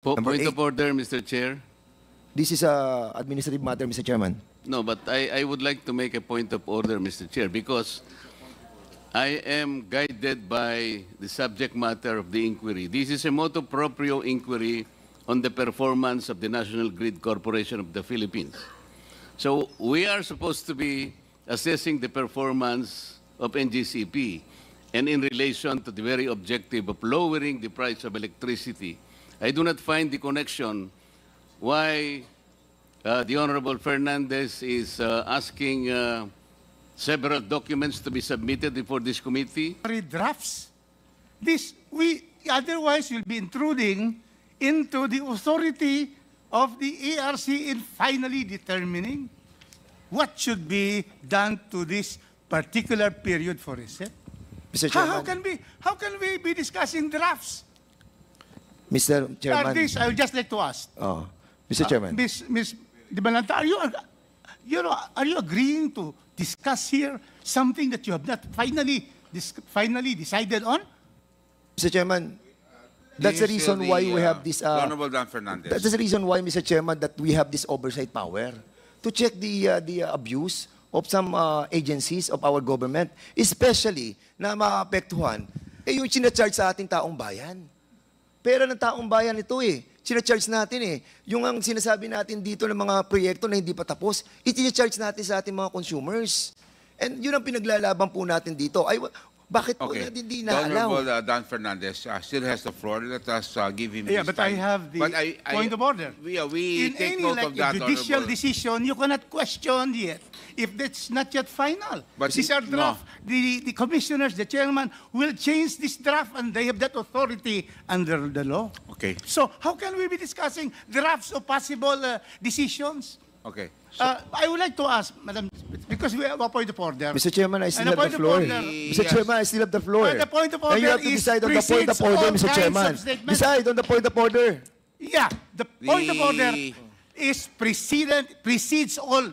Number Point 8, of order, Mr. Chair. this is a administrative matter, Mr. Chairman. No, but I would like to make a point of order, Mr. Chair, because I am guided by the subject matter of the inquiry. This is a motu proprio inquiry on the performance of the National Grid Corporation of the Philippines. So we are supposed to be assessing the performance of NGCP, and in relation to the very objective of lowering the price of electricity, I do not find the connection why the Honorable Fernandez is asking several documents to be submitted before this committee. Drafts. Otherwise will be intruding into the authority of the ARC in finally determining what should be done to this particular period for reset. Mr. Chairman, How can we be discussing drafts? Mr. Chairman. I would just like to ask. Mr. Chairman. Ms. De Balanta, are you agreeing to discuss here something that you have not finally decided on? Mr. Chairman, that's the reason why we have this. Honorable Dan Fernandez. That's the reason why, Mr. Chairman, that we have this oversight power to check the abuse of some agencies of our government, especially na maapektuhan, yung sinacharge sa ating taong bayan. Pera ng taong bayan ito sinacharge natin Yung ang sinasabi natin dito ng mga proyekto na hindi pa tapos, itinacharge natin sa ating mga consumers. And yun ang pinaglalaban po natin dito. Bakit po natin hindi na-allow? Honorable Dan Fernandez still has the floor. Let us give him Yeah, his but time. I have the point of order. We In take any note of that, judicial Honorable. decision, you cannot question yet if that's not yet final. But These are no. draft. The commissioners, the chairman, will change this draft and they have that authority under the law. Okay. So how can we be discussing drafts of possible decisions? Okay. I would like to ask, Madam, because we have a point of order. Mr. Chairman, I still And have a the point of floor. order. Mr. Chairman, I still have the floor. The point of And you order have to is decide on the point of precedes order, all Mr. kinds Chairman. of statements. Decide on the point of order. Yeah, the point of order is precedes all.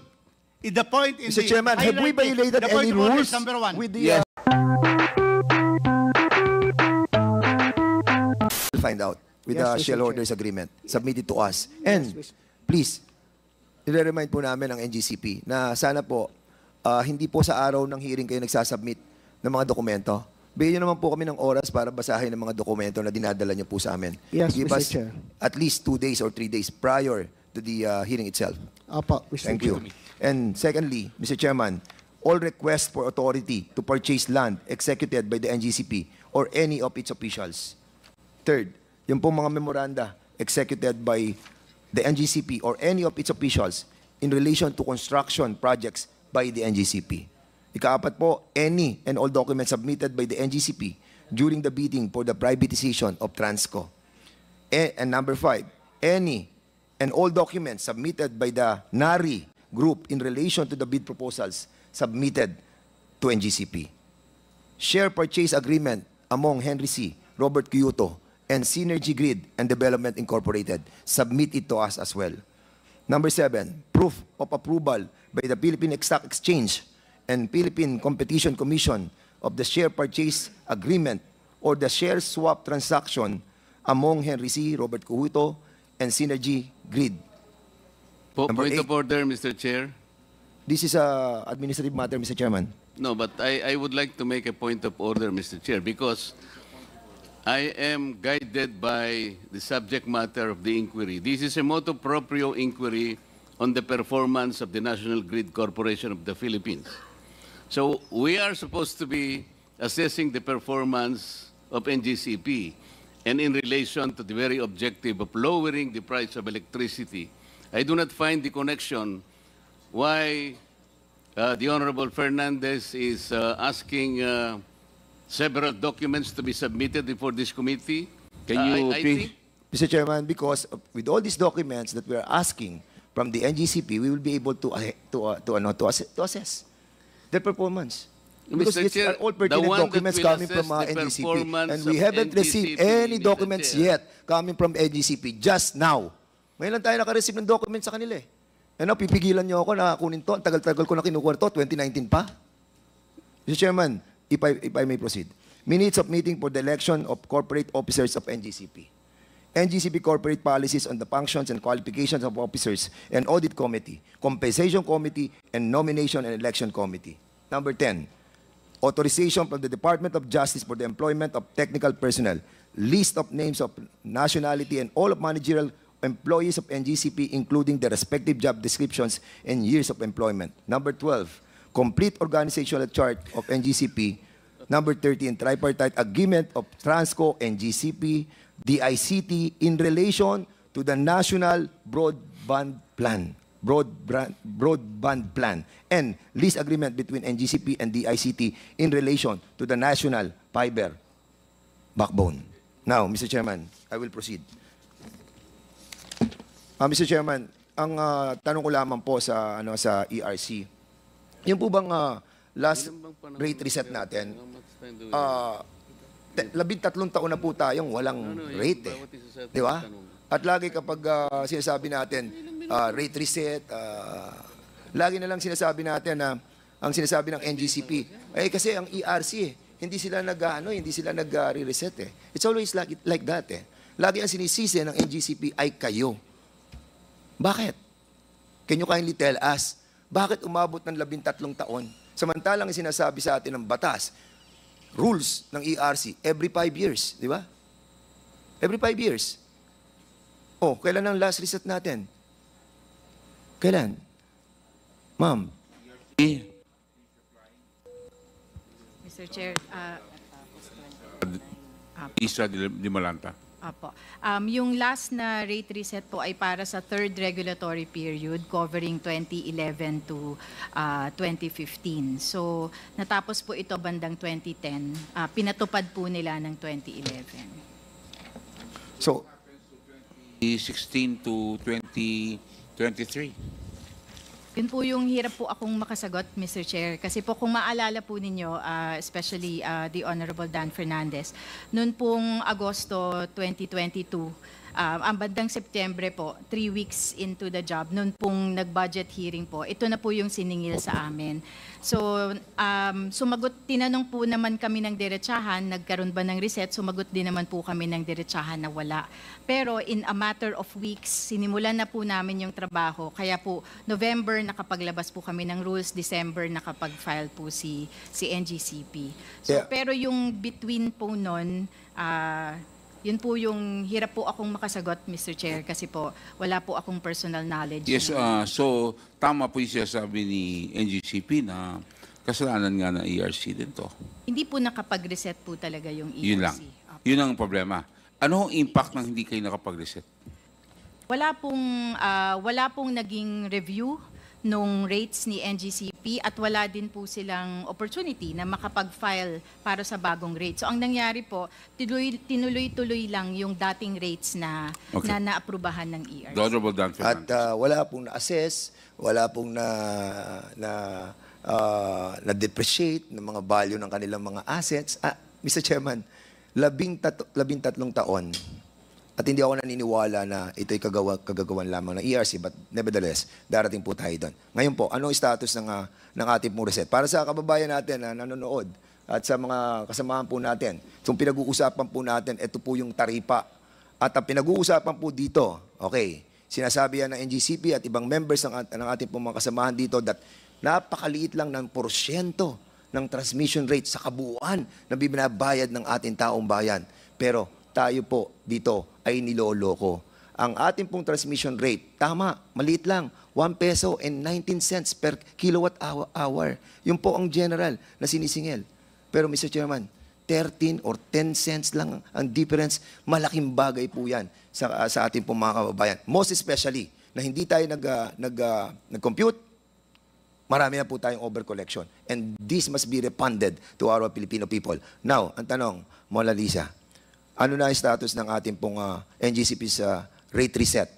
The point in Mr. the Chairman, have we hierarchy. violated The point any of order rules is number one. with the... Yes. We'll find out with Yes, the Mr. shareholders agreement submitted to us. And please, i-remind po namin ang NGCP na sana po hindi po sa araw ng hearing kayo nagsasubmit ng mga dokumento. Bigyan nyo naman po kami ng oras para basahin ang mga dokumento na dinadala nyo po sa amin. Yes, Give Mr. us Chair. at least 2 days or 3 days prior to the hearing itself. Apo, Mr. Thank you. And secondly, Mr. Chairman, all requests for authority to purchase land executed by the NGCP or any of its officials. Third, yung pong mga memoranda executed by the NGCP or any of its officials in relation to construction projects by the NGCP. Ikaapat po, any and all documents submitted by the NGCP during the bidding for the privatization of Transco. And number 5, any and all documents submitted by the NARI group in relation to the bid proposals submitted to NGCP. Share purchase agreement among Henry C., Robert Kyoto, and Synergy Grid and Development Incorporated. Submit it to us as well. Number 7, proof of approval by the Philippine Stock Exchange and Philippine Competition Commission of the share purchase agreement or the share swap transaction among Henry C., Robert Kyoto, and Synergy Grid. Number Point 8. of order, Mr. Chair. This is a administrative matter, Mr. Chairman. No, but I would like to make a point of order, Mr. Chair, because I am guided by the subject matter of the inquiry. This is a motu proprio inquiry on the performance of the National Grid Corporation of the Philippines. So we are supposed to be assessing the performance of NGCP, and in relation to the very objective of lowering the price of electricity, I do not find the connection why the Honorable Fernandez is asking several documents to be submitted before this committee. Can you I please- think Mr. Chairman, because with all these documents that we are asking from the NGCP, we will be able to assess their performance. Because Mr. these Chair, are all the pertinent one that documents will coming from assess the NGCP. performance And we of haven't received NGCP, any Mr. documents Chair. yet coming from NGCP just now. Ngayon lang tayo naka-receive ng documents sa kanila Ano, pipigilan niyo ako na kunin to. Ang tagal-tagal ko na kinukuha to, 2019 pa. Mr. Chairman, if I may proceed. Minutes of meeting for the election of corporate officers of NGCP. NGCP corporate policies on the functions and qualifications of officers and audit committee, compensation committee, and nomination and election committee. Number 10, authorization from the Department of Justice for the employment of technical personnel, list of names of nationality and all of managerial employees of NGCP, including their respective job descriptions and years of employment. Number 12, complete organizational chart of NGCP. Number 13, tripartite agreement of Transco, NGCP, DICT in relation to the National Broadband Plan. Broadband Plan, and lease agreement between NGCP and DICT in relation to the National Fiber Backbone. Now, Mr. Chairman, I will proceed. Mr. Chairman, ang tanong ko lamang po sa ERC, yung po bang last rate reset natin, 13 taon na po tayong walang rate eh. Di ba? At lagi kapag sinasabi natin, rate reset, lagi na lang sinasabi natin na ang sinasabi ng NGCP, kasi ang ERC hindi sila nag-re-reset eh. It's always like that eh. Lagi ang sinisisi ng NGCP ay kayo. Bakit? Can you kindly tell us, bakit umabot ng 13 taon? Samantalang sinasabi sa atin ng batas, rules ng ERC, every 5 years, di ba? Every 5 years. Oh, kailan ang last reset natin? Kailan? Ma'am. Mr. Chair, Isa di Malanta. Apo. Yung last na rate reset po ay para sa third regulatory period covering 2011 to 2015. So, natapos po ito bandang 2010. Pinatupad po nila ng 2011. So, 2016 to 2023. Yun po yung hirap po akong makasagot, Mr. Chair. Kasi po kung maalala po ninyo, especially the Honorable Dan Fernandez, noon pong Agosto 2022, ang bandang Setyembre po, 3 weeks into the job, noon pong nag-budget hearing po, ito na po yung siningil sa amin. So, tinanong po naman kami ng diretsahan, nagkaroon ba ng reset, sumagot din naman po kami ng diretsahan na wala. Pero in a matter of weeks, sinimulan na po namin yung trabaho. Kaya po, November nakapaglabas po kami ng rules, December nakapag-file po si NGCP. So, Yeah. pero yung between po nun, yun po yung hirap po akong makasagot, Mr. Chair, kasi po wala po akong personal knowledge. Yes, so tama po yung sinasabi ni NGCP na kasalanan nga ng ERC din to. Hindi po nakapag-reset po talaga yung ERC. Yun lang. Opo. Yun ang problema. Ano ang impact ng hindi kayo nakapag-reset? Wala pong naging review nung rates ni NGCP at wala din po silang opportunity na makapag-file para sa bagong rate. So ang nangyari po, tinuloy-tuloy lang yung dating rates na naaprubahan ng ERC. The Honorable Dan at Fernandez. wala pong na-assess, wala pong na-depreciate ng mga value ng kanilang mga assets. Mr. Chairman, 13 taon. At hindi ako naniniwala na ito'y kagagawan lamang ng ERC, but nevertheless, darating po tayo doon. Ngayon po, anong status ng ating pong reset? Para sa kababayan natin na nanonood at sa mga kasamahan po natin, itong pinag-uusapan po natin, ito po yung taripa. At ang pinag-uusapan po dito, okay, sinasabi yan ng NGCP at ibang members ng ating pong mga kasamahan dito that napakaliit lang ng porsyento ng transmission rate sa kabuuan na binabayad ng ating taong bayan. Pero tayo po dito ay niloloko. Ang ating pong transmission rate, tama, maliit lang, 1 peso and 19 cents per kilowatt hour. Yun po ang general na sinisingil. Pero Mr. Chairman, 13 or 10 cents lang ang difference, malaking bagay po yan sa ating pong mga kababayan. Most especially, na hindi tayo nag-compute, marami na po tayong overcollection. And this must be refunded to our Filipino people. Now, ang tanong, Mona Lisa, ano na ang status ng ating pong NGCP's rate reset?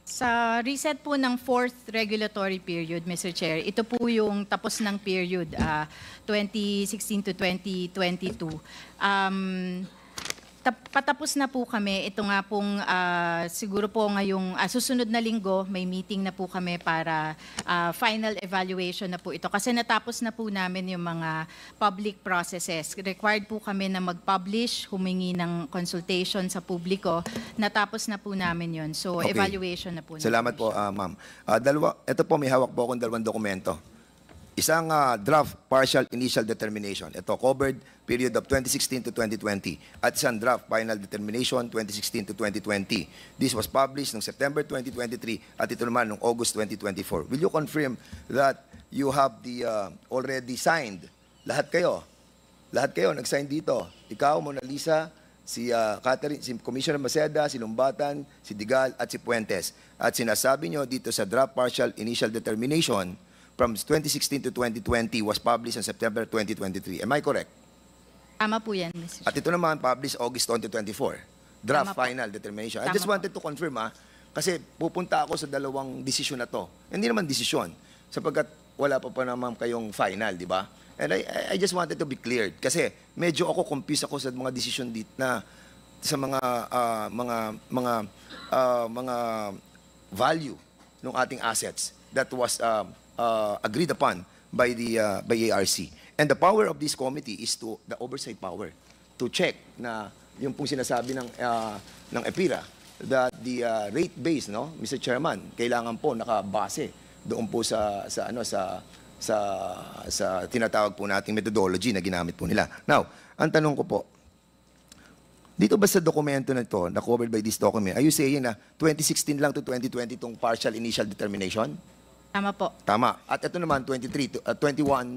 Sa reset po ng fourth regulatory period, Mr. Chair, ito po yung tapos ng period 2016 to 2022. patapos na po kami. Ito nga pong siguro po ngayong susunod na linggo, may meeting na po kami para final evaluation na po ito. Kasi natapos na po namin yung mga public processes. Required po kami na mag-publish, humingi ng consultation sa publiko. Natapos na po namin yun. So, Okay. evaluation na po. Salamat po, ma'am. Ito po, may hawak po akong dalawang dokumento. Isang draft partial initial determination. Ito, covered period of 2016 to 2020. At isang draft final determination 2016 to 2020. This was published noong September 2023 at ito naman noong August 2024. Will you confirm that you have the already signed? Lahat kayo nag-sign dito. Ikaw, Mona Lisa, si Catherine, si Commissioner Maceda, si Lumbatan, si Digal, at si Puentes. At sinasabi nyo dito sa draft partial initial determination from 2016 to 2020 was published on September 2023. Am I correct? Tama po yan, Mr. At ito naman published August 2024. Draft Tama po. final determination. I Tama just po. wanted to confirm kasi pupunta ako sa dalawang desisyon na to. Hindi naman desisyon sapagkat wala pa naman kayong final, di ba? And I just wanted to be cleared kasi medyo ako confused ako sa mga desisyon dito na sa mga value ng ating assets that was agreed upon by ARC. And the power of this committee is the oversight power to check na yung pong sinasabi ng EPIRA that the rate base, no, Mr. Chairman, kailangan po nakabase doon po sa tinatawag po nating methodology na ginamit po nila. Now, ang tanong ko po, dito ba sa dokumento na ito, na covered by this document, are you saying na 2016 lang to 2020 itong partial initial determination? Tama po. Tama. At ito naman, 21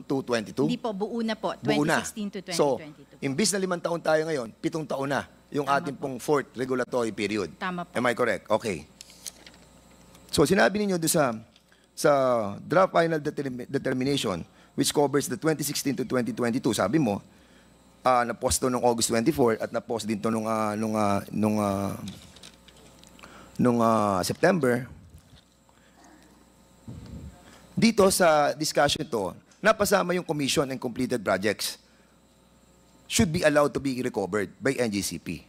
to 22? Hindi po, buo na po. Buo na. 2016 to 2022. So, imbis na 5 taon tayo ngayon, 7 taon na yung Tama ating po. pong fourth regulatory period. Tama po. Am I correct? Okay. So, sinabi ninyo doon sa draft final determination which covers the 2016 to 2022, sabi mo, na-post to noong August 24 at na-post din to nung September. Dito sa discussion to, napasama yung commission and completed projects should be allowed to be recovered by NGCP.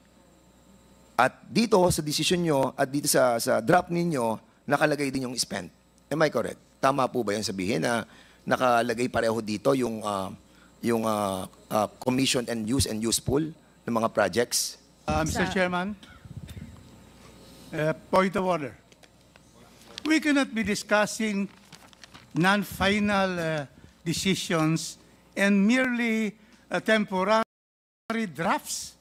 At dito sa decision nyo at dito sa draft ninyo, nakalagay din yung spent. Am I correct? Tama po ba yung sabihin na nakalagay pareho dito yung commission and useful ng mga projects? Mr. Chairman, point of order. We cannot be discussing non-final decisions and merely temporary drafts.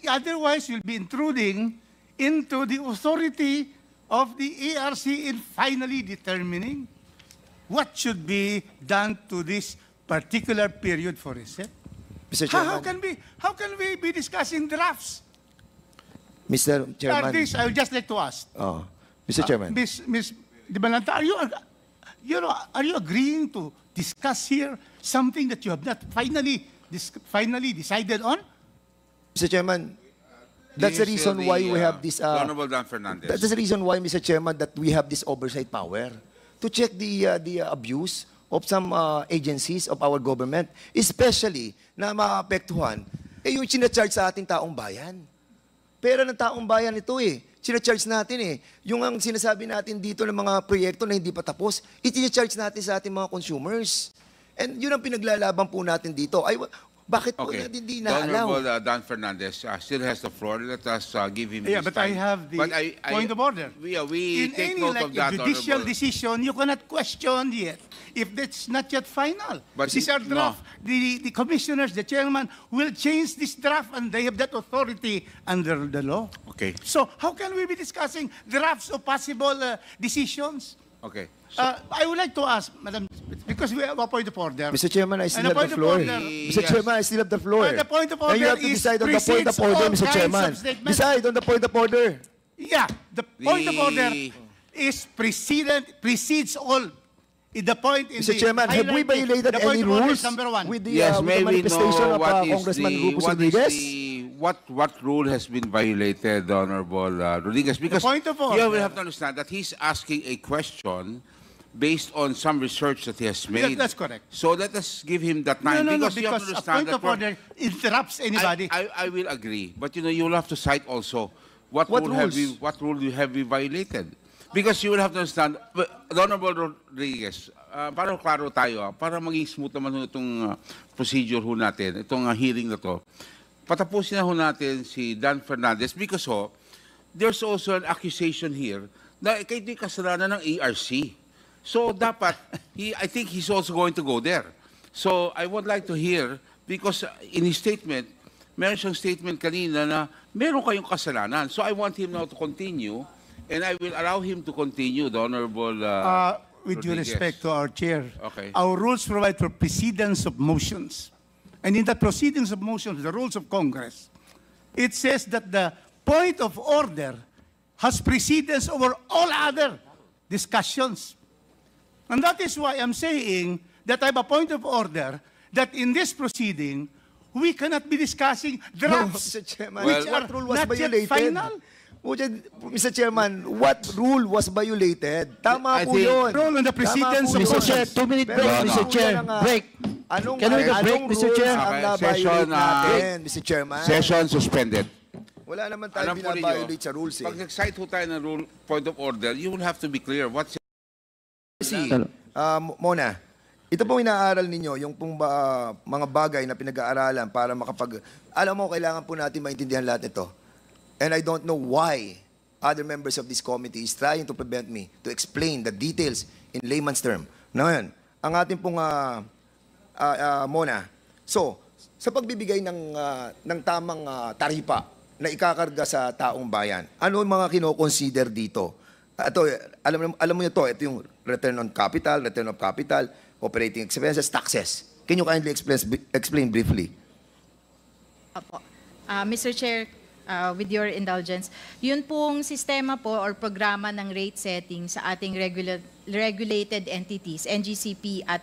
Otherwise we'll be intruding into the authority of the ARC in finally determining what should be done to this particular period for reset. Mr. Chairman, How can we be discussing drafts? Mr. Chairman, This, I would just like to ask. Mr. Chairman. Ms. Di Balanta, are you agreeing to discuss here something that you have not finally decided on? Mr. Chairman, that's the reason why we have this. Honorable Dan Fernandez. That's the reason why, Mr. Chairman, that we have this oversight power to check the abuse of some agencies of our government, especially na maapektuhan yung sinacharge sa ating taong bayan. Pera ng taong bayan ito sinacharge natin Yung ang sinasabi natin dito ng mga proyekto na hindi pa tapos, itinacharge natin sa ating mga consumers. And yun ang pinaglalaban po natin dito. Bakit po Okay. natin di The Honorable na-allow? Dan Fernandez still has the floor. Let us give him Yeah, his but I time. have the But point of order. We In take any note of that, judicial Honorable. decision, you cannot question yet if that's not yet final. But These are no. draft. The commissioners, the chairman, will change this draft and they have that authority under the law. Okay. So how can we be discussing drafts of possible decisions? Okay. I would like to ask, Madam, because we have a point of order. Mr. Chairman, I still And have the the point of floor. order- Mr. Yes. Chairman, I still have the floor. The point of And you order have to is decide on the point of precedes order, all Mr. kinds Chairman. of statements. Decide on the point of order. Yeah, the point of order The- is precedes all. The point in Mr. the Chairman, have we hierarchy, violated the point any of order rules is number one. with the, Yes, with may the we manifestation know of what is Congressman Rufus what is Rodriguez? what rule has been violated, Honorable Rodriguez? Because point of order. here we have to understand that he's asking a question based on some research that he has made. That's correct. So let us give him that time. No, because you have because to a understand point that of order interrupts anybody. I will agree. But you will have to cite also what What rule rules? what rule have we violated. Because you will have to understand, Honorable Rodriguez, para klaro tayo, para maging smooth naman itong procedure ho natin, itong hearing na to, patapusin na ho natin si Dan Fernandez because there's also an accusation here na kayo ito'y kasalanan ng ARC. So dapat, I think he's also going to go there. So I would like to hear, because in his statement, meron siyang statement kanina na meron kayong kasalanan. So I want him now to continue, and I will allow him to continue, the Honorable With due Rodriguez. respect to our chair, Okay. our rules provide for precedence of motions. And in the proceedings of motions, the rules of Congress, it says that the point of order has precedence over all other discussions. And that is why I'm saying that I have a point of order that in this proceeding, we cannot be discussing drafts Mr. Chairman, which what are rule was not yet violated? final. Mr. Chairman, what rule was violated? Tama I po think- yun. Rule on the precedence Tama po of yun. Mr. Chair, 2-minute Pero break, ano Mr. po Chair. yan ang, Break. Anong, Can we have a break, anong Mr. rules Chair? ang Okay, na-violate session, natin, Mr. Chairman? Session suspended. Wala naman tayo Alam po ninyo, binabiolate sa rules eh. pag nag-cite ho tayo ng rule, point of order, you will have to be clear what's Kasi, Mona, ito pong inaaral ninyo, yung pong mga bagay na pinag-aaralan para alam mo, kailangan po natin maintindihan lahat nito. And I don't know why other members of this committee is trying to prevent me to explain the details in layman's term. Ngayon, ang ating pong Mona, so, sa pagbibigay ng tamang taripa na ikakarga sa taong bayan, ano ang mga kino-consider dito? Ito, alam mo nyo to, ito yung return on capital, return of capital, operating expenses, taxes. Can you kindly explain briefly? Opo. Mr. Chair, with your indulgence, yun pong sistema po or programa ng rate setting sa ating regulated entities, NGCP at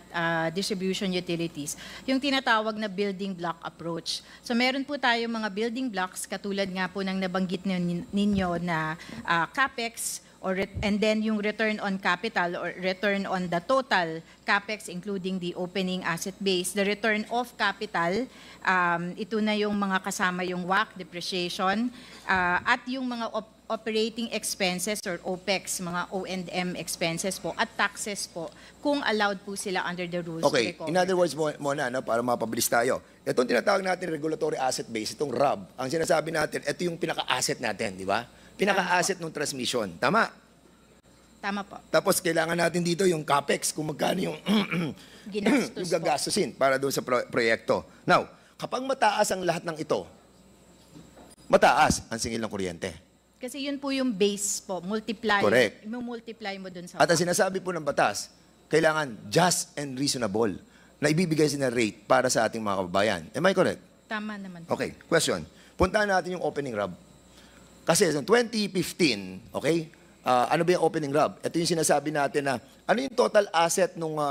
distribution utilities, yung tinatawag na building block approach. So meron po tayo mga building blocks katulad nga po ng nabanggit ninyo na CAPEX, and then yung return on capital or return on the total CAPEX including the opening asset base. The return of capital, ito na yung mga kasama yung WACC, depreciation, at yung mga operating expenses or OPEX, mga O&M expenses po, at taxes po, kung allowed po sila under the rules. Okay, to recover. in other words, Mona, para mapabilis tayo, itong tinatawag natin regulatory asset base, itong RAB, ang sinasabi natin, ito yung pinaka-asset natin, di ba? Pinaka-asset ng transmission. Tama? Tama po. Tapos kailangan natin dito yung CAPEX, kung magkano yung, Ginastos yung po. gagastusin para doon sa proyekto. Now, kapag mataas ang lahat ng ito, mataas ang singil ng kuryente. Kasi yun po yung base po, multiply. Correct. Multiply mo dun sa At ang WACC. sinasabi po ng batas, kailangan just and reasonable na ibibigay sila rate para sa ating mga kababayan. Am I correct? Tama naman po. Okay, question. Puntahan natin yung opening RAB. Kasi sa 2015, okay, ano ba yung opening RAB? Ito yung sinasabi natin na, ano yung total asset nung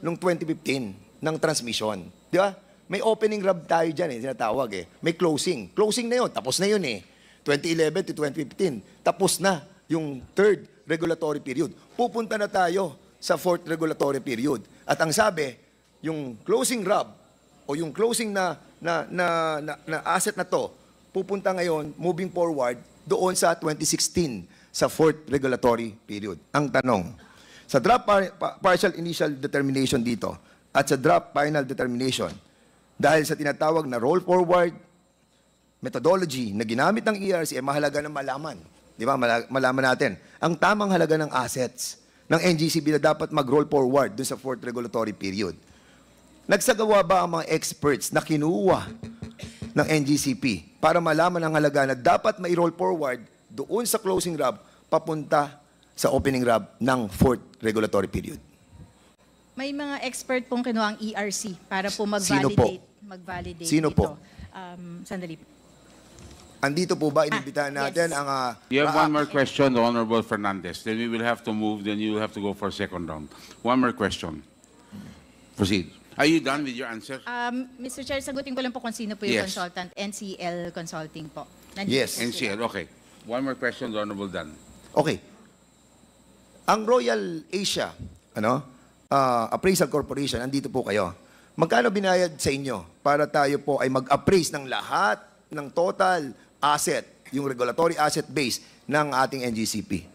2015 ng transmission? Di ba? May opening RAB tayo dyan sinatawag May closing. Closing na yun, tapos na yun 2011 to 2015, tapos na yung third regulatory period. Pupunta na tayo sa fourth regulatory period. At ang sabi, yung closing RAB o yung closing na asset na to, pupunta ngayon, moving forward, doon sa 2016, sa fourth regulatory period. Ang tanong, sa draft partial initial determination dito at sa draft final determination, dahil sa tinatawag na roll forward methodology na ginamit ng ERC, mahalaga na malaman. Di ba? Malaman natin ang tamang halaga ng assets ng NGCP na dapat mag-roll forward doon sa fourth regulatory period. Nagsagawa ba ang mga experts na kinuha ng NGCP para malaman ang halaga na dapat may-roll forward doon sa closing RAB papunta sa opening RAB ng fourth regulatory period? May mga expert pong kinuha ang ERC para po Sino po? mag-validate Sino dito. po? Sandali. Andito po ba inibitahan natin yes. ang You have one more question, the Honorable Fernandez. Then we will have to move, then you will have to go for a second round. One more question. Proceed. Are you done with your answer? Mr. Chair, sagutin ko lang po kung sino po yung Yes. consultant. NCL Consulting po. Nandito Yes. po sila. NCL, okay. One more question, the Honorable Dan. Okay. Ang Royal Asia Appraisal Corporation, andito po kayo. Magkano binayad sa inyo para tayo po ay mag-appraise ng lahat ng total asset, yung regulatory asset base ng ating NGCP?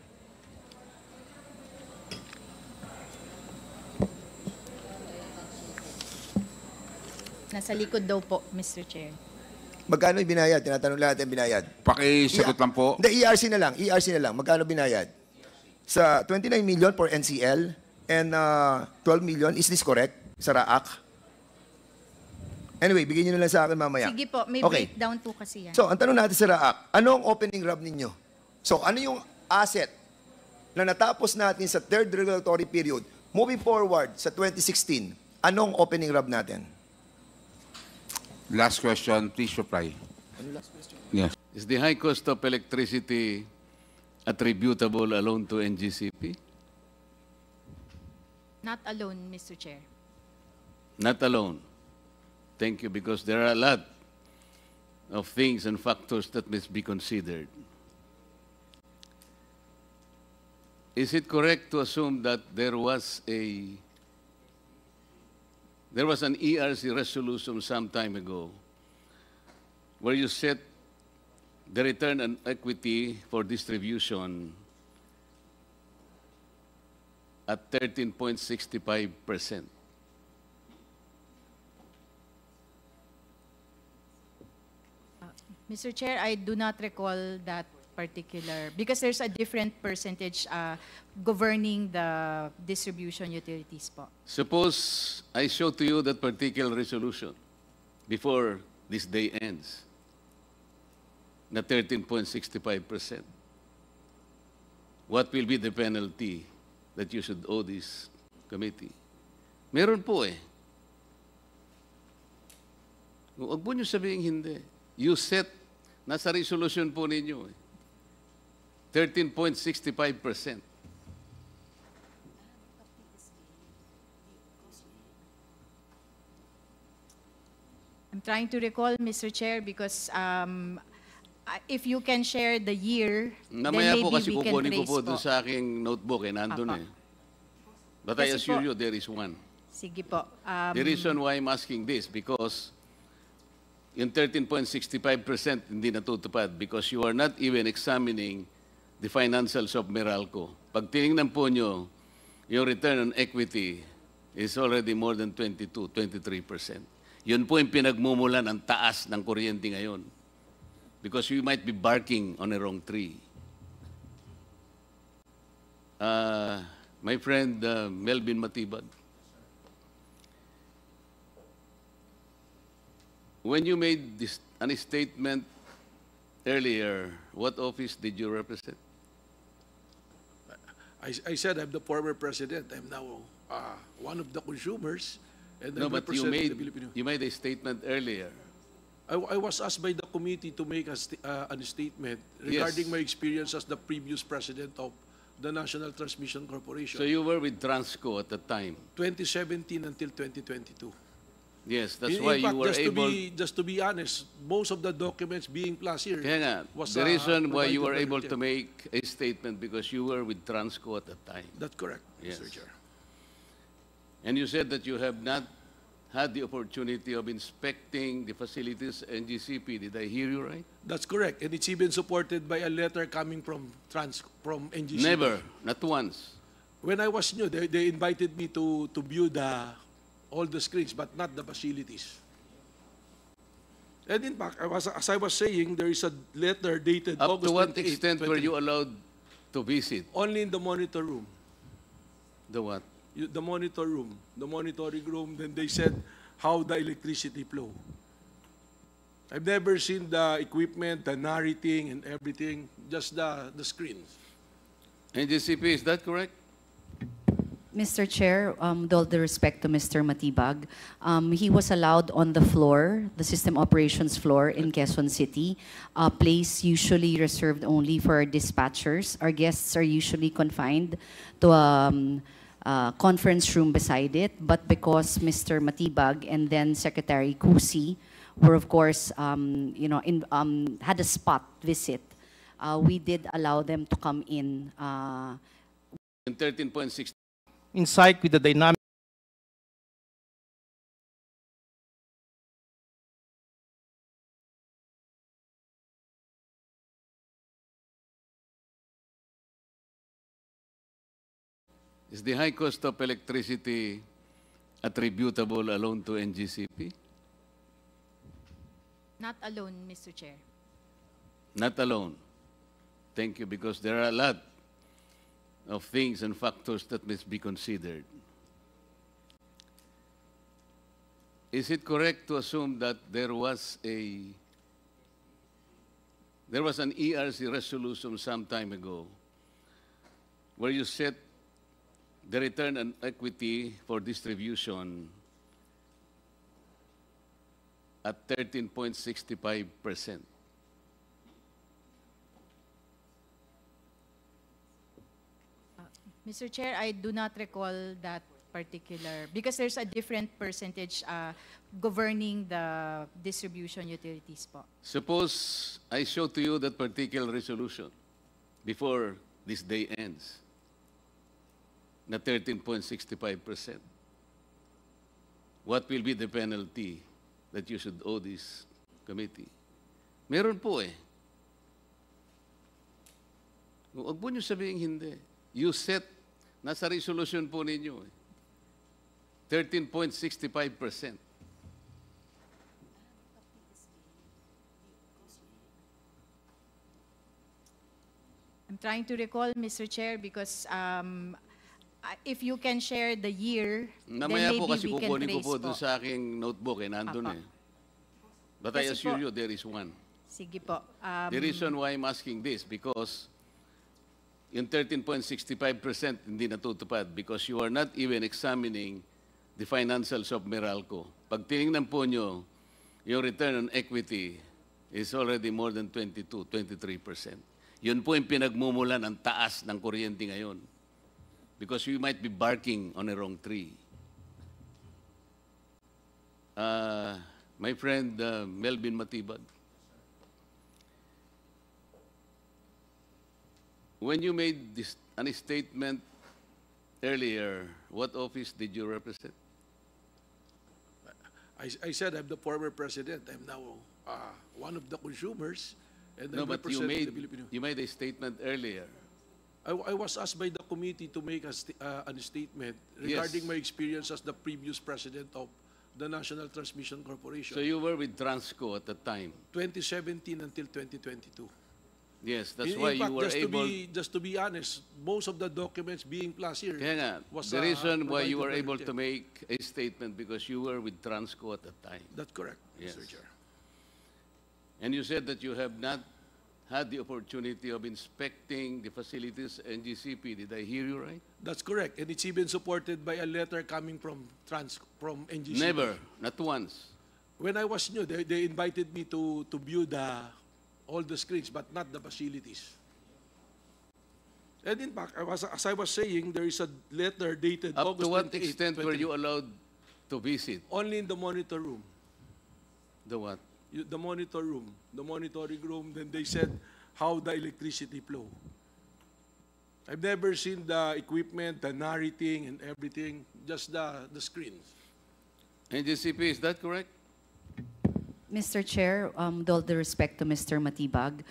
Nasa likod daw po, Mr. Chair. Magkano yung binayad? Tinatanong lahat yung binayad. Pakisagot lang po. Hindi, ERC na lang. ERC na lang. Magkano binayad? Sa 29 million for NCL and 12 million. Is this correct? Sa RAAC? Anyway, bigyan nyo na lang sa akin mamaya. Sige po, may Okay. breakdown po kasi yan. So, ang tanong natin sa RAAC, anong opening RAB ninyo? So, ano yung asset na natapos natin sa third regulatory period, moving forward sa 2016, anong opening RAB natin? Last question, please reply. Yes. Is the high cost of electricity attributable alone to NGCP? Not alone, Mr. Chair. Not alone. Thank you, because there are a lot of things and factors that must be considered. Is it correct to assume that there was an ERC resolution some time ago where you set the return on equity for distribution at 13.65%? Mr. Chair, I do not recall that particular, because there's a different percentage governing the distribution utilities po. Suppose I show to you that particular resolution before this day ends, na 13.65%. What will be the penalty that you should owe this committee? Meron po eh. Huwag po nyo sabihin hindi. You set, nasa resolution po ninyo eh. 13.65%. I'm trying to recall, Mr. Chair, because if you can share the year, Namaya then po maybe kasi we can kukunin ko trace po dun sa aking notebook eh, nandun Apa. eh. But I Kasi assure po- you there is one. Sige po. The reason why I'm asking this, because yung 13.65% hindi natutupad because you are not even examining the financials of Meralco. Pag tinignan po nyo, yung return on equity is already more than 23%. Yun po yung pinagmumulan ang taas ng kuryente ngayon. Because we might be barking on a wrong tree. My friend Melvin Matibag, when you made this statement earlier, what office did you represent? I said I'm the former president. I'm now one of the consumers, and No, I'm but you representing the Filipino. made a statement earlier. I was asked by the committee to make a statement regarding Yes. my experience as the previous president of the National Transmission Corporation, So you were with Transco at the time. 2017 until 2022. Yes, that's In why fact, you were able. just to be honest, most of the documents being plus here Kaya nga, was the reason why you were provided by able the to chair. make a statement because you were with Transco at the time. That's correct, Yes. Mr. Chair. And you said that you have not had the opportunity of inspecting the facilities NGCP. Did I hear you right? That's correct, and it's even supported by a letter coming from NGCP. Never, not once. When I was new, they invited me to view all the screens, but not the facilities. And in fact, as I was saying, there is a letter dated Up August to what 28, extent were you allowed to visit? only in the monitor room. The what? The monitor room, the monitoring room, then they said how the electricity flow. I've never seen the equipment, the narrating and everything, just the screens. NGCP, is that correct? Mr. Chair, with all the respect to Mr. Matibag, he was allowed on the floor, the system operations floor in Quezon City, a place usually reserved only for dispatchers. Our guests are usually confined to a conference room beside it, but because Mr. Matibag and then Secretary Kusi were, of course, had a spot visit, we did allow them to come in. In 13.6, in sync with the dynamic Is the high cost of electricity attributable alone to NGCP? Not alone, Mr. Chair. Not alone. Thank you, because there are a lot of things and factors that must be considered. Is it correct to assume that there was an ERC resolution some time ago where you set the return on equity for distribution at 13.65%? Mr. Chair, I do not recall that particular, because there's a different percentage governing the distribution utilities po. Suppose I show to you that particular resolution before this day ends, na 13.65%. What will be the penalty that you should owe this committee? Meron po eh. Huwag po niyo sabihin hindi. You set, nasa resolution po ninyo eh. 13.65%. I'm trying to recall, Mr. Chair, because if you can share the year, Namaya then po maybe kasi we can kukunin ko trace po doon sa aking notebook eh, nandun Apa. eh. But I Kasi assure po- you there is one. Sige po. The reason why I'm asking this, because yung 13.65% hindi natutupad because you are not even examining the financials of Meralco. Pag tinignan po nyo, yung return on equity is already more than 22, 23%. Yun po yung pinagmumulan ang taas ng kuryente ngayon. Because we might be barking on a wrong tree. My friend Melvin Matibag, when you made this statement earlier, what office did you represent? I said I'm the former president. I'm now one of the consumers, and No, I'm but you representing the Filipino. made a statement earlier. I was asked by the committee to make a statement regarding Yes. my experience as the previous president of the National Transmission Corporation, So you were with Transco at the time. 2017 until 2022. Yes, that's In why fact, you were able. just to be honest, most of the documents being plus here Kaya nga, was the reason why you provided were by the able chair. to make a statement because you were with Transco at the time. That's correct, Yes. Mr. Chair. And you said that you have not had the opportunity of inspecting the facilities NGCP. Did I hear you right? That's correct, and it's even supported by a letter coming from NGC. Never, not once. When I was new, they invited me to view all the screens, but not the facilities. And in fact, as I was saying, there is a letter dated Up August to what 28, extent were you allowed to visit? only in the monitor room. The what? The monitor room, the monitoring room, then they said how the electricity flow. I've never seen the equipment, the narrating and everything, just the screens. NGCP, is that correct? Mr. Chair, with all the respect to Mr. Matibag,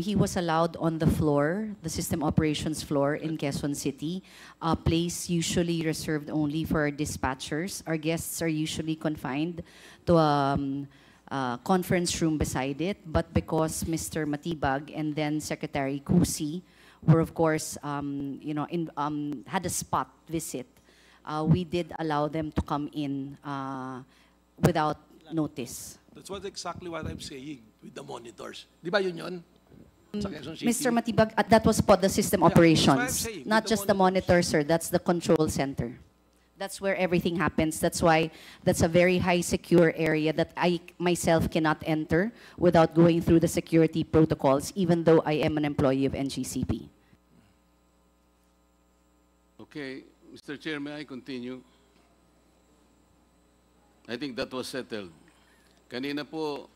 he was allowed on the floor, the system operations floor in Quezon City, a place usually reserved only for dispatchers. Our guests are usually confined to a conference room beside it, but because Mr. Matibag and then Secretary Kusi were, of course, had a spot visit, we did allow them to come in without notice. That's exactly what I'm saying with the monitors. Di ba yun? Sa Quezon City? Mr. Matibag, that was for the system Yeah, that's what I'm operations, saying, not with the just the monitor, sir. That's the control center. That's where everything happens. That's why that's a very high secure area that I myself cannot enter without going through the security protocols, even though I am an employee of NGCP. Okay, Mr. Chair, may I continue? I think that was settled. Kanina po,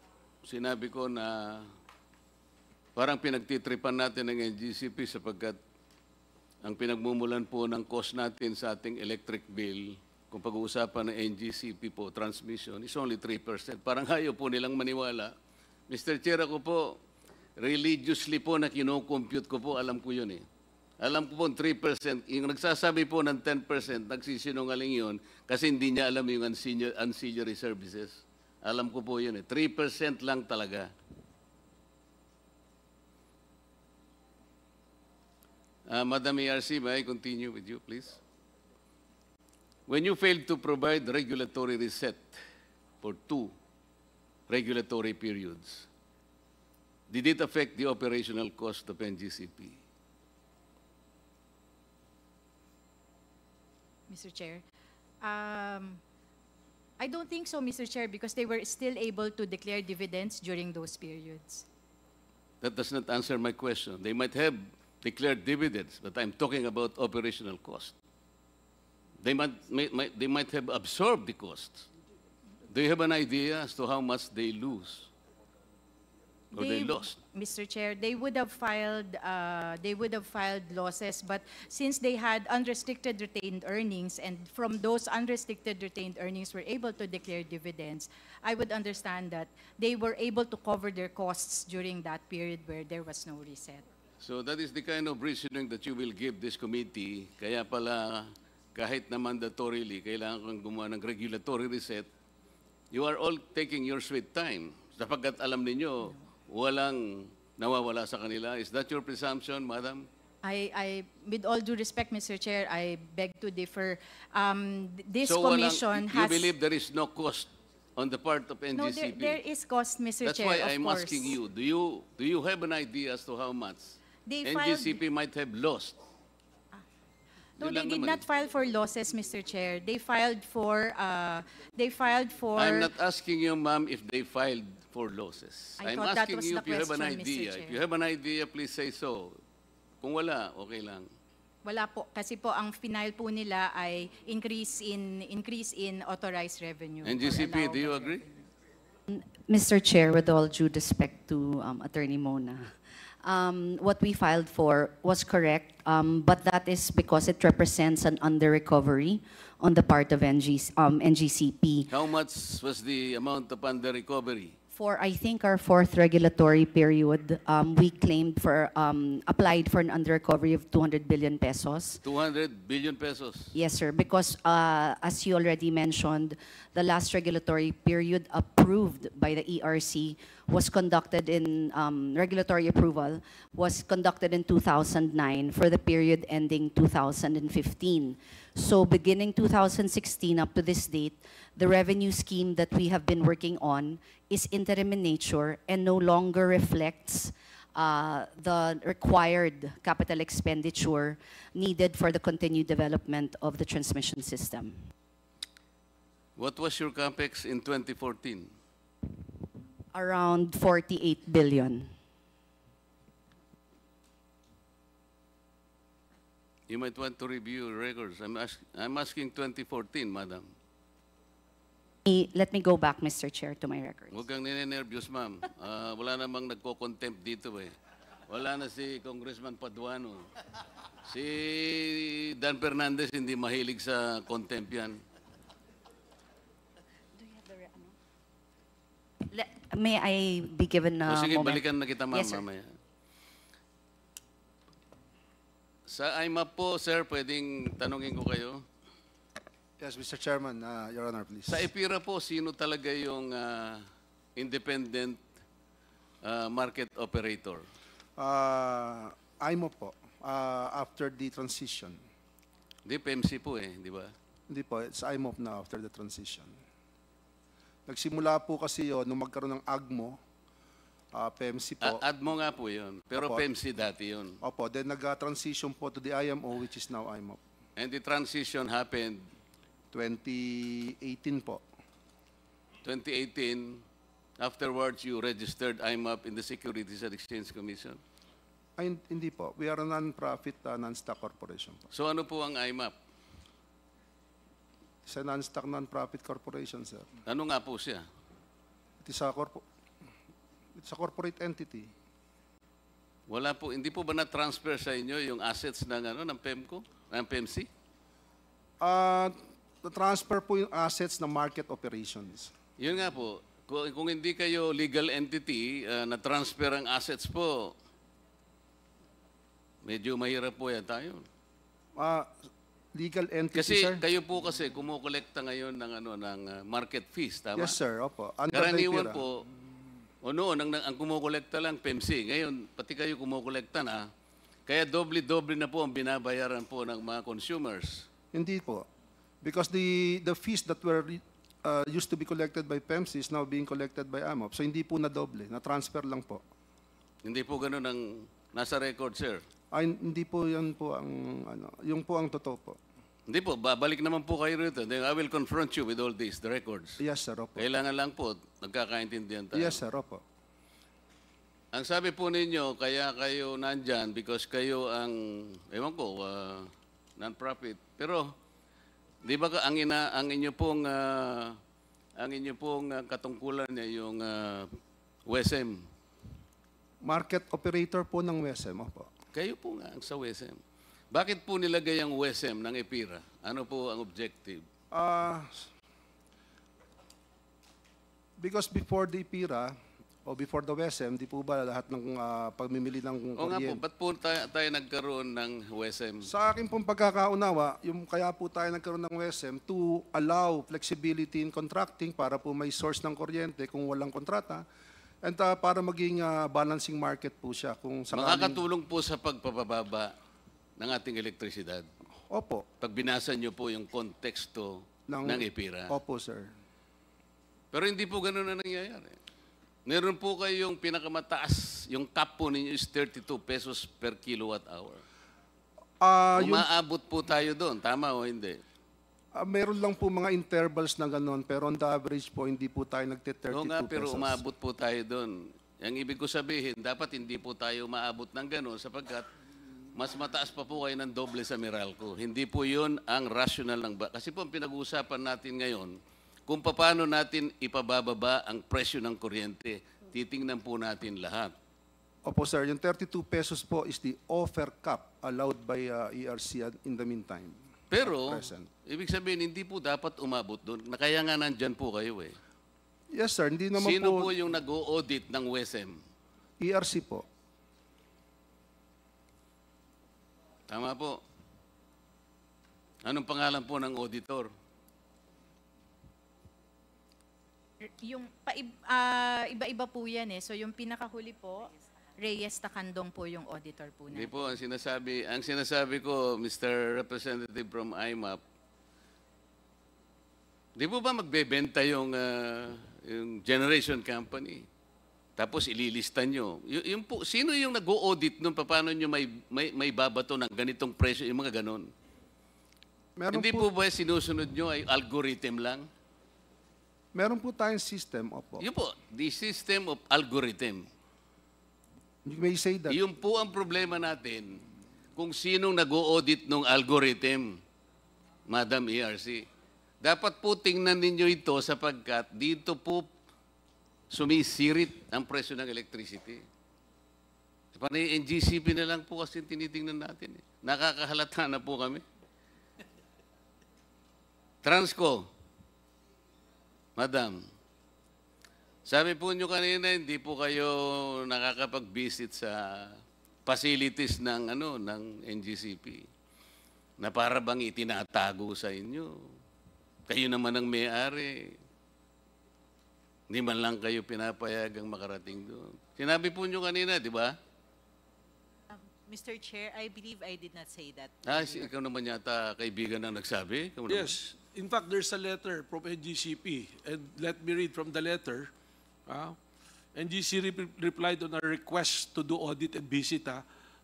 sinabi ko na parang pinagtitripan natin ng NGCP sapagkat ang pinagmumulan po ng cost natin sa ating electric bill, kung pag-uusapan ng NGCP po, transmission, is only 3%. Parang ayaw po nilang maniwala. Mr. Chair, ako po, religiously po na kinocompute ko po, alam ko yun eh. Alam ko po 3%, yung nagsasabi po ng 10%, nagsisinungaling yun kasi hindi niya alam yung ancillary services. Alam ko po yun eh. 3% lang talaga. Madam ARC, may I continue with you, please? When you failed to provide regulatory reset for 2 regulatory periods, did it affect the operational cost of NGCP? Mr. Chair, I don't think so, Mr. Chair, because they were still able to declare dividends during those periods. That does not answer my question. They might have declared dividends, but I'm talking about operational cost. They might have absorbed the costs. Do you have an idea as to how much they lose or they lost? Mr. Chair, they would have filed losses, but since they had unrestricted retained earnings, and from those unrestricted retained earnings were able to declare dividends, I would understand that they were able to cover their costs during that period where there was no reset. So that is the kind of reasoning that you will give this committee. Kaya pala, kahit na mandatorily, kailangan kang gumawa ng regulatory reset. You are all taking your sweet time. Sapagkat alam ninyo, walang nawawala sa kanila. Is that your presumption, Madam? With all due respect, Mr. Chair, I beg to differ. This So commission you has... believe there is no cost on the part of NGCP? No, there is cost, Mr. That's Chair, why of I'm course. asking you, do you have an idea as to how much They NGCP might have lost? No, Yun they lang did naman not file for losses, Mr. Chair. They filed for, I'm not asking you, ma'am, if they filed for losses. I I'm thought that asking was you the if you have an question, Mr. idea. Chair. If you have an idea, please say so. Kung wala, okay lang. Wala po, kasi po ang final po nila ay increase in authorized revenue. or NGCP, do you allowable agree? revenue. Mr. Chair, with all due respect to Attorney Mona, what we filed for was correct, but that is because it represents an under-recovery on the part of NGCP. How much was the amount of under recovery? For, I think, our 4th regulatory period, we claimed for, applied for an under-recovery of 200 billion pesos. 200 billion pesos. Yes, sir, because as you already mentioned, the last regulatory period approved by the ERC was conducted in, regulatory approval was conducted in 2009 for the period ending 2015. So beginning 2016 up to this date, the revenue scheme that we have been working on is interim in nature and no longer reflects the required capital expenditure needed for the continued development of the transmission system. What was your capex in 2014? Around 48 billion. You might want to review your records. I'm asking 2014, madam. Let me go back, Mr. Chair, to my records. Huwag kang ninenervyos, ma'am. Wala namang nagko-contempt dito eh. Wala na si Congressman Paduano. Si Dan Fernandez hindi mahilig sa contempt yan. May I be given a Sige, moment? balikan na kita, ma'am, Yes, sir. mamaya. Sa IMAP po, sir, pwedeng tanungin ko kayo. Yes, Mr. Chairman, Your Honor, please. Sa EPIRA po, sino talaga yung independent market operator? IMO po, after the transition. Hindi, PMC po eh, di ba? Hindi po, it's IMO na after the transition. Nagsimula po kasi yun, nung magkaroon ng AGMO, PMC po. ADMO nga po yun, pero Opo. PMC dati yun. Opo, then nag-transition po to the IMO, which is now IMO. And the transition happened 2018 po. 2018. Afterwards, you registered IMAP in the Securities and Exchange Commission. Ay, hindi po. We are a non-profit, non-stock corporation po. So ano po ang IMAP? It's a non-stock, non-profit corporation, sir. Ano nga po siya? It's a corporate entity. Wala po, hindi po ba na-transfer sa inyo yung assets ng ng PEMCO, ng PEMC? Na-transfer po yung assets ng market operations. Yun nga po, kung hindi kayo legal entity, na-transfer ang assets po, medyo mahirap po yan tayo. Legal entity, Kasi sir? kayo po kasi kumukolekta ngayon ng ng market fees, tama? Yes, sir. Opo. Under the Karaniwan IPIRA. po, o noon, ang kumukolekta lang PEMC. Ngayon, pati kayo kumukolekta na, kaya doble-doble na po ang binabayaran po ng mga consumers. Hindi po. Because the fees that were used to be collected by PEMC is now being collected by AMOP. So hindi po na doble, na-transfer lang po. Hindi po ganun ang nasa record, sir. Ay, hindi po yan po ang, yung po ang totoo po. Hindi po, babalik naman po kayo rito. Then I will confront you with all this, the records. Yes, sir. Opo. Kailangan lang po, nagkakaintindihan tayo. Yes, sir. Opo. Ang sabi po ninyo, kaya kayo nandyan because kayo ang, ewan ko, non-profit. Pero, di ba ang inyo pong katungkulan niya yung WSM? Market operator po ng WSM. Opo. Kayo po nga ang sa WSM. Bakit po nilagay ang WSM ng EPIRA? Ano po ang objective? Because before the IPIRA, o before the WSM, di po ba lahat ng pagmimili ng O nga po, kuryente? ba't po tayo nagkaroon ng WSM? Sa akin pong pagkakaunawa, yung kaya po tayo nagkaroon ng WSM to allow flexibility in contracting para po may source ng kuryente kung walang kontrata and para maging balancing market po siya kung sakaling... Makakatulong po sa pagpapababa ng ating elektrisidad. Opo. Pag binasa nyo po yung konteksto ng EPIRA. Opo, sir. Pero hindi po ganun na nangyayari. Meron po kayong pinakamataas, yung cap po ninyo is 32 pesos per kilowatt hour. Umaabot po tayo doon, tama o hindi? Meron lang po mga intervals na gano'n, pero on the average po, hindi po tayo nagte-32 Oo nga, pero pesos. umaabot po tayo doon. Ang ibig ko sabihin, dapat hindi po tayo maabot ng gano'n sapagkat mas mataas pa po kayo ng doble sa Meralco. Hindi po yun ang rational ng... Kasi po ang pinag-uusapan natin ngayon, kung paano natin ipabababa ang presyo ng kuryente, titingnan po natin lahat. Opo, sir. Yung 32 pesos po is the offer cap allowed by ERC in the meantime. Pero, At present. ibig sabihin, hindi po dapat umabot doon. Kaya nga nandyan po kayo eh. Yes, sir. Hindi naman Sino po... po yung nag-o-audit ng WSM? ERC po. Tama po. Anong pangalan po ng auditor? Yung iba-iba po yan eh. So yung pinakahuli po, Reyes Tacandong po yung auditor po Hindi natin. po, ang sinasabi ko, Mr. Representative from IMAP, di po ba magbebenta yung generation company? Tapos ililista nyo. Yung po, sino yung nag-o-audit nun? Paano nyo may babato ng ganitong presyo? Yung mga ganon. Meron Hindi po ba sinusunod nyo ay algorithm lang? Meron po tayong system, opo. Yun po, the system of algorithm. You may say that. Yun po ang problema natin kung sinong nag-o-audit ng algorithm, Madam ERC. Dapat po tingnan ninyo ito sapagkat dito po sumisirit ang presyo ng electricity. Panay NGCP na lang po kasi tinitingnan natin. Nakakahalata na po kami. Transco, Madam, sabi po nyo kanina, hindi po kayo nakakapag-visit sa facilities ng NGCP na para bang itinatago sa inyo. Kayo naman ang may-ari. Hindi man lang kayo pinapayagang makarating doon. Sinabi po nyo kanina, di ba? Mr. Chair, I believe I did not say that. Ikaw naman yata kaibigan ang nagsabi? Ikaw naman. Yes. In fact, there's a letter from NGCP. And let me read from the letter. NGC replied on a request to do audit and visit.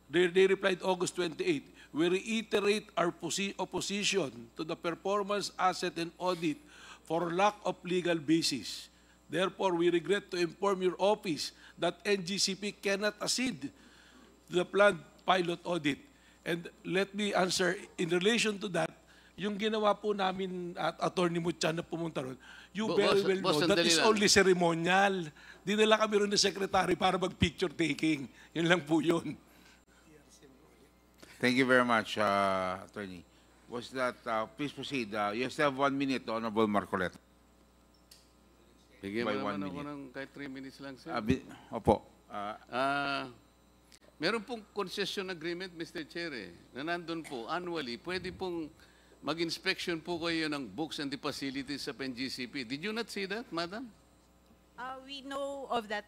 They replied August 28. We reiterate our opposition to the performance asset and audit for lack of legal basis. Therefore, we regret to inform your office that NGCP cannot accede to the planned pilot audit. And let me answer, in relation to that, yung ginawa po namin at Attorney Mutchan na pumunta ron, you Bo- very boss- well boss, know that sandali is lang. only ceremonial. Dinala kami ron ng secretary para mag-picture taking. Yun lang po yun. Thank you very much, Attorney. Was that, please proceed. You still have 1 minute, Honorable Marcoleta. Bigyan mo By naman 1 ako minute. ng kahit 3 minutes lang, sir. Opo. Meron pong concession agreement, Mr. Chair, na nandun po, annually, pwede pong mag-inspection po kayo ng books and the facilities sa NGCP. Did you not see that, Madam? We know of that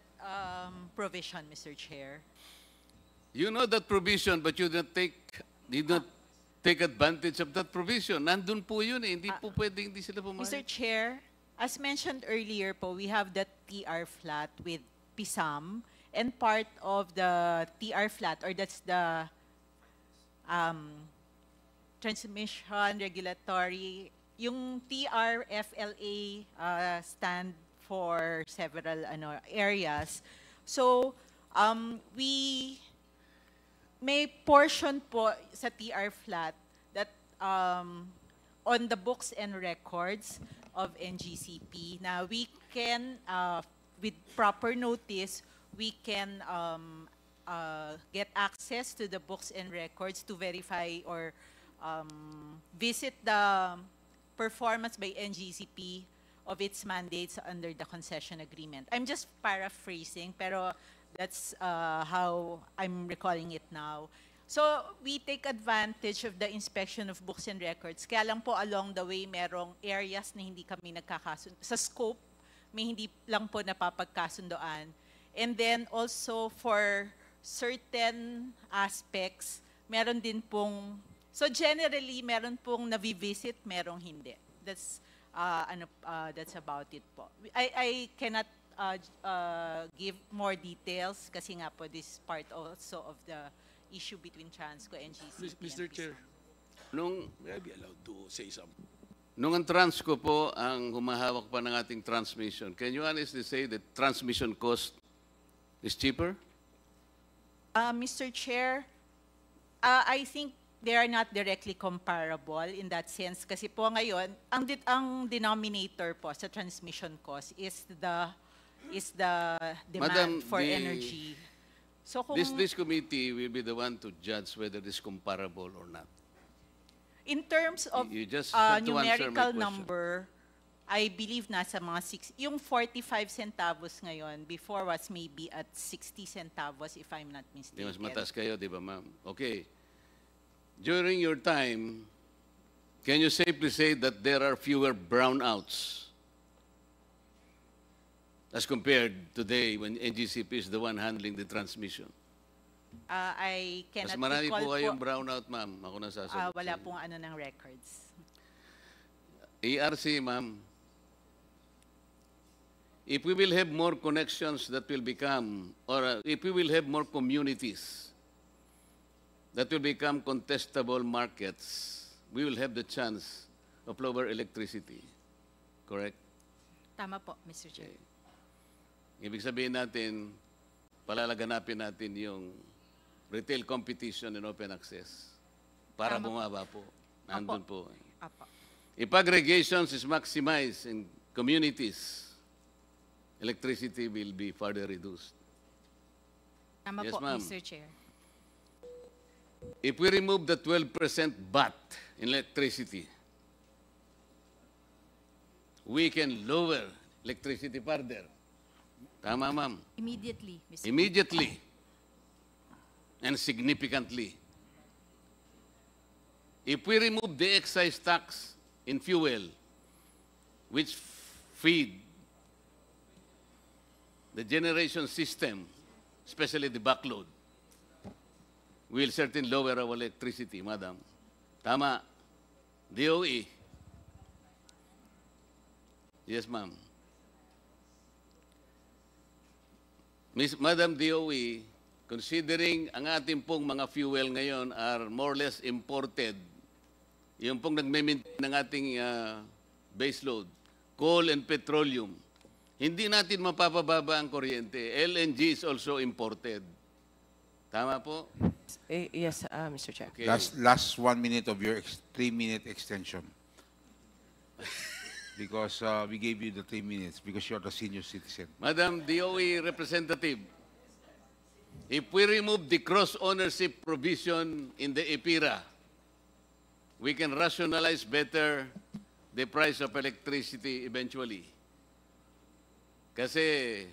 provision, Mr. Chair. You know that provision, but you did not take advantage of that provision. Nandun po yun eh. Hindi po pwedeng hindi sila pumayag. Mr. Chair, as mentioned earlier po, we have the TR flat with PISAM, and part of the TR flat, or that's the transmission regulatory, yung TRFLA stand for several areas. So, we may portion po sa TR flat that on the books and records of NGCP na we can, with proper notice, we can get access to the books and records to verify or visit the performance by NGCP of its mandates under the concession agreement. I'm just paraphrasing, pero that's how I'm recalling it now. So we take advantage of the inspection of books and records. Kaya lang po along the way, merong areas na hindi kami nagkakasundo. Sa scope, may hindi lang po napapagkasundoan. And then also for certain aspects, meron din pong, so generally, meron pong navivisit, merong hindi. That's, that's about it po. I cannot give more details kasi nga po this part also of the issue between Transco and GCP. Mr. Chair, may I be allowed to say something? Nung ang Transco po ang humahawak pa ng ating transmission, can you honestly say that transmission cost is cheaper? Mr. Chair, I think they are not directly comparable in that sense kasi po ngayon, ang denominator po sa transmission cost is the demand Madam, for energy. So kung This committee will be the one to judge whether it is comparable or not. in terms of You just have to answer my numerical question. number, I believe nasa mga 6, yung 45 centavos ngayon, before was maybe at 60 centavos if I'm not Di mistaken. mas mataas kayo, di ba, ma'am? Okay. During your time, can you safely say that there are fewer brownouts as compared today when NGCP is the one handling the transmission? I Mas cannot marami recall po kayong brownout, ma'am. Ako na sasagot. wala sa inyo. pong ano ng records. ERC, ma'am. If we will have more connections that will become, or if we will have more communities that will become contestable markets, we will have the chance of lower electricity. Correct? Tama po, Mr. Chair. Ibig sabihin natin, palalaganapin natin yung retail competition and open access para Tama. bumaba po. Nandun po. Apo. If aggregations is maximized in communities, electricity will be further reduced. Tama Yes, po, ma'am. Mr. Chair. If we remove the 12% VAT in electricity, we can lower electricity further. Tama, ma'am. Immediately, Mr. Immediately and significantly. If we remove the excise tax in fuel, which feed the generation system, especially the backload, will certainly lower our electricity, madam. Tama. DOE. Yes, ma'am. Madam DOE, considering ang ating pong mga fuel ngayon are more or less imported, yung pong nagme-maintain ng ating base load, coal and petroleum, hindi natin mapapababa ang kuryente. LNG is also imported. Tama po? Yes, Mr. Chair. Okay. Last 1 minute of your 3-minute extension. Because we gave you the 3 minutes because you're the senior citizen. Madam DOE representative, if we remove the cross-ownership provision in the EPIRA, we can rationalize better the price of electricity eventually. Kasi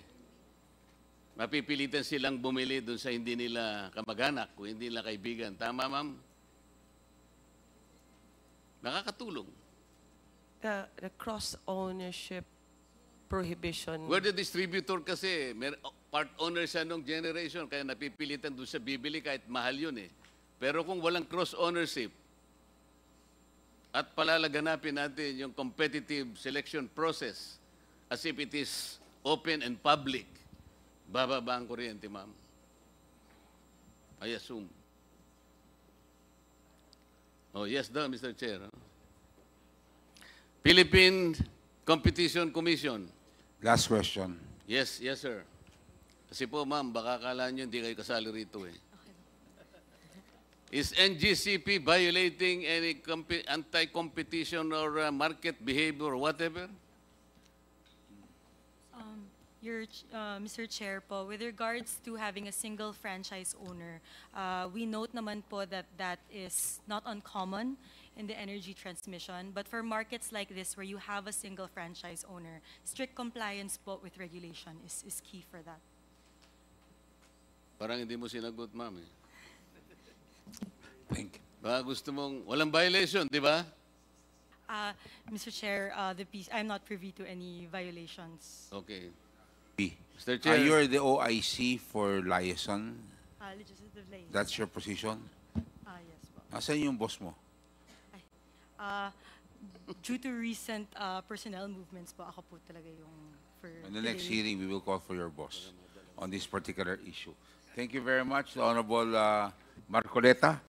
mapipilitan silang bumili dun sa hindi nila kamag-anak o hindi nila kaibigan. Tama, ma'am? Nakakatulong. The cross-ownership prohibition. Where the distributor kasi, part owner siya nung generation, kaya napipilitan doon sa bibili kahit mahal yun eh. Pero kung walang cross-ownership, at palalaganapin natin yung competitive selection process as if it is open and public, bababa ang kuryente, ma'am. I assume. Oh, yes daw, Mr. Chair. Philippine Competition Commission. Last question. Yes, yes, sir. Kasi po, ma'am, baka akala nyo hindi kayo kasali rito eh. Is NGCP violating any anti-competition or market behavior or whatever? Mr. Chair po, with regards to having a single franchise owner, we note naman po that that is not uncommon in the energy transmission. But for markets like this where you have a single franchise owner, strict compliance po with regulation is key for that. Parang hindi mo sinagot, ma'am eh. Thank you. Baka gusto mong, walang violation, di ba? Mr. Chair, I'm not privy to any violations. Okay. B. Mr. Chair. You're the OIC for liaison. Legislative liaison. That's your position? Yes po. Asan yung boss mo? Due to recent personnel movements po, ako po talaga yung for In the next today. hearing, we will call for your boss on this particular issue. Thank you very much, the Honorable Marcoleta.